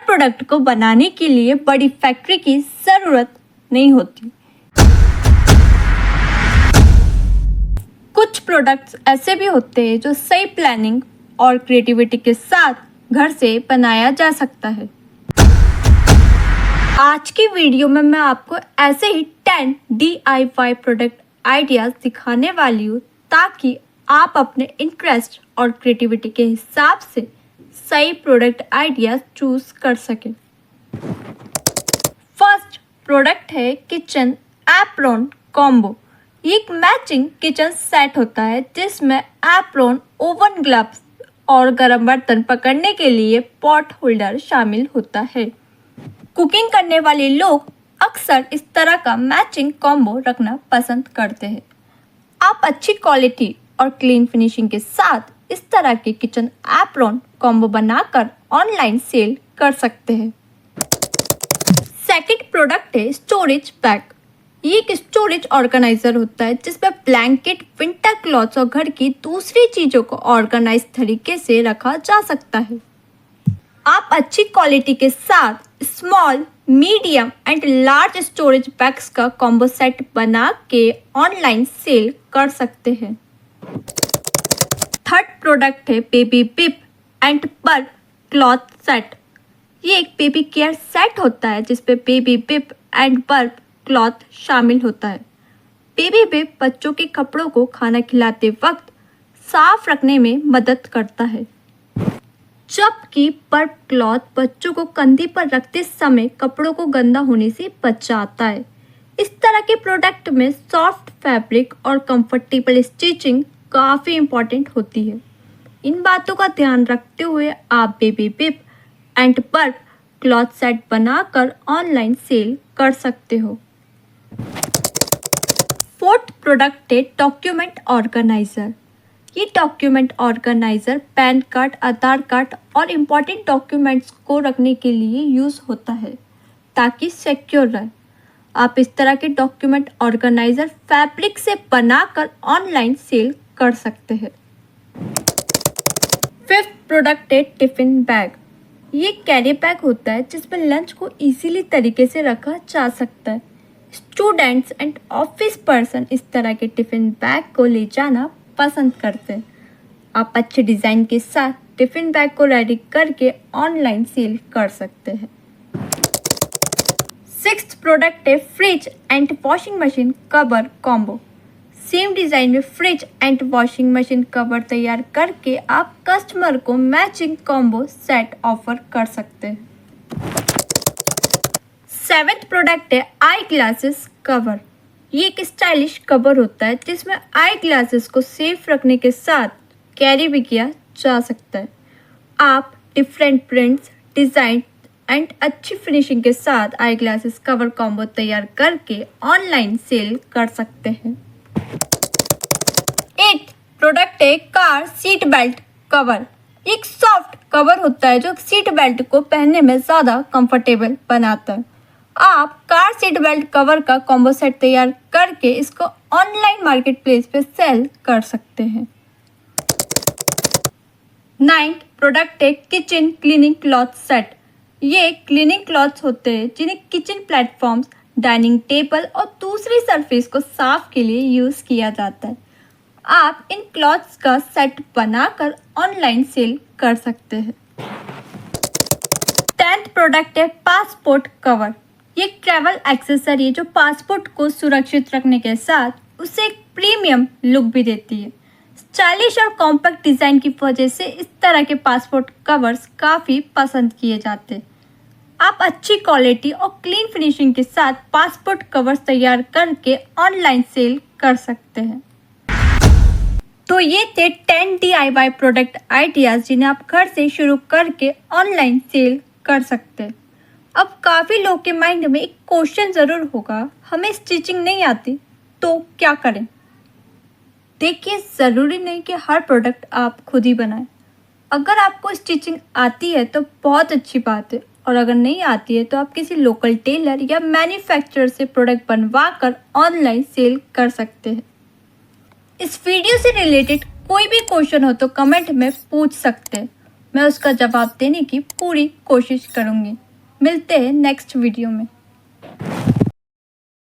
Product को बनाने के लिए बड़ी फैक्ट्री की ज़रूरत नहीं होती। कुछ प्रोडक्ट्स ऐसे भी होते हैं जो सही प्लानिंग और क्रिएटिविटी के साथ घर से बनाया जा सकता है। आज की वीडियो में मैं आपको ऐसे ही 10 DIY प्रोडक्ट आइडियाज़ दिखाने वाली हूँ ताकि आप अपने इंटरेस्ट और क्रिएटिविटी के हिसाब से सही प्रोडक्ट आइडियाज़ चूज कर सकें। फर्स्ट प्रोडक्ट है किचन एप्रॉन कॉम्बो। ये एक मैचिंग किचन सेट होता है जिसमें एप्रॉन, ओवन ग्लव्स और गर्म बर्तन पकड़ने के लिए पॉट होल्डर शामिल होता है। कुकिंग करने वाले लोग अक्सर इस तरह का मैचिंग कॉम्बो रखना पसंद करते हैं। आप अच्छी क्वालिटी और क्लीन फिनिशिंग के साथ इस तरह के किचन एप्रॉन कॉम्बो बनाकर ऑनलाइन सेल कर सकते हैं। सेकंड प्रोडक्ट है स्टोरेज बैग। ये एक स्टोरेज ऑर्गेनाइजर होता है जिसमें ब्लैंकेट, विंटर क्लॉथ्स और घर की दूसरी चीज़ों को ऑर्गेनाइज तरीके से रखा जा सकता है। आप अच्छी क्वालिटी के साथ small, medium and large storage bags का कॉम्बो सेट बना के ऑनलाइन सेल कर सकते हैं। थर्ड प्रोडक्ट है baby beep and burp cloth set. ये एक बेबी केयर सेट होता है जिसपे baby beep and burp cloth शामिल होता है। बेबी बिप बच्चों के कपड़ों को खाना खिलाते वक्त साफ रखने में मदद करता है, जबकि बर्प क्लॉथ बच्चों को कंधे पर रखते समय कपड़ों को गंदा होने से बचाता है। इस तरह के प्रोडक्ट में सॉफ्ट फैब्रिक और कंफर्टेबल स्टिचिंग काफ़ी इम्पॉर्टेंट होती है। इन बातों का ध्यान रखते हुए आप baby beep and burp cloth set बनाकर ऑनलाइन सेल कर सकते हो। फोर्थ प्रोडक्ट है डॉक्यूमेंट ऑर्गेनाइजर। ये डॉक्यूमेंट ऑर्गेनाइजर पैन कार्ड, आधार कार्ड और इम्पॉर्टेंट डॉक्यूमेंट्स को रखने के लिए यूज़ होता है ताकि सिक्योर रहे। आप इस तरह के डॉक्यूमेंट ऑर्गेनाइजर फैब्रिक से बनाकर ऑनलाइन सेल कर सकते हैं। फिफ्थ प्रोडक्ट है टिफिन बैग। ये कैरी बैग होता है जिसमें लंच को इजीली तरीके से रखा जा सकता है। स्टूडेंट्स एंड ऑफिस पर्सन इस तरह के टिफिन बैग को ले जाना पसंद करते हैं। आप अच्छे डिज़ाइन के साथ टिफिन बैग को रेडी करके ऑनलाइन सेल कर सकते हैं। सिक्स्थ प्रोडक्ट है fridge and washing machine cover combo. Same design में fridge and washing machine cover तैयार करके आप कस्टमर को मैचिंग कॉम्बो सेट ऑफर कर सकते हैं। सेवेंथ प्रोडक्ट है आई ग्लासेस कवर। ये एक स्टाइलिश कवर होता है जिसमें आई ग्लासेस को सेफ रखने के साथ कैरी भी किया जा सकता है। आप डिफरेंट प्रिंट्स, डिज़ाइन एंड अच्छी फिनिशिंग के साथ आई ग्लासेस कवर कॉम्बो तैयार करके ऑनलाइन सेल कर सकते हैं। एट प्रोडक्ट है कार सीट बेल्ट कवर। एक सॉफ्ट कवर होता है जो सीट बेल्ट को पहनने में ज़्यादा कंफर्टेबल बनाता है। आप कार सीट बेल्ट कवर का कॉम्बो सेट तैयार करके इसको ऑनलाइन मार्केट प्लेस पे सेल कर सकते हैं। नाइन्थ प्रोडक्ट है किचन क्लीनिंग क्लॉथ सेट। ये क्लीनिंग क्लॉथ्स होते हैं जिन्हें किचन प्लेटफॉर्म्स, डाइनिंग टेबल और दूसरी सरफेस को साफ के लिए यूज़ किया जाता है। आप इन क्लॉथ्स का सेट बनाकर ऑनलाइन सेल कर सकते हैं। 10th प्रोडक्ट है पासपोर्ट कवर। ये एक ट्रैवल एक्सेसरी है जो पासपोर्ट को सुरक्षित रखने के साथ उसे एक प्रीमियम लुक भी देती है। स्टाइलिश और कॉम्पैक्ट डिज़ाइन की वजह से इस तरह के पासपोर्ट कवर्स काफ़ी पसंद किए जाते हैं। आप अच्छी क्वालिटी और क्लीन फिनिशिंग के साथ पासपोर्ट कवर्स तैयार करके ऑनलाइन सेल कर सकते हैं। तो ये थे 10 DIY प्रोडक्ट आइडियाज़ जिन्हें आप घर से शुरू करके ऑनलाइन सेल कर सकते हैं। अब काफ़ी लोगों के माइंड में एक क्वेश्चन ज़रूर होगा, हमें स्टिचिंग नहीं आती तो क्या करें? देखिए, ज़रूरी नहीं कि हर प्रोडक्ट आप खुद ही बनाएं। अगर आपको स्टिचिंग आती है तो बहुत अच्छी बात है, और अगर नहीं आती है तो आप किसी लोकल टेलर या मैन्युफैक्चरर से प्रोडक्ट बनवा कर ऑनलाइन सेल कर सकते हैं। इस वीडियो से रिलेटेड कोई भी क्वेश्चन हो तो कमेंट में पूछ सकते हैं। मैं उसका जवाब देने की पूरी कोशिश करूँगी। मिलते हैं नेक्स्ट वीडियो में।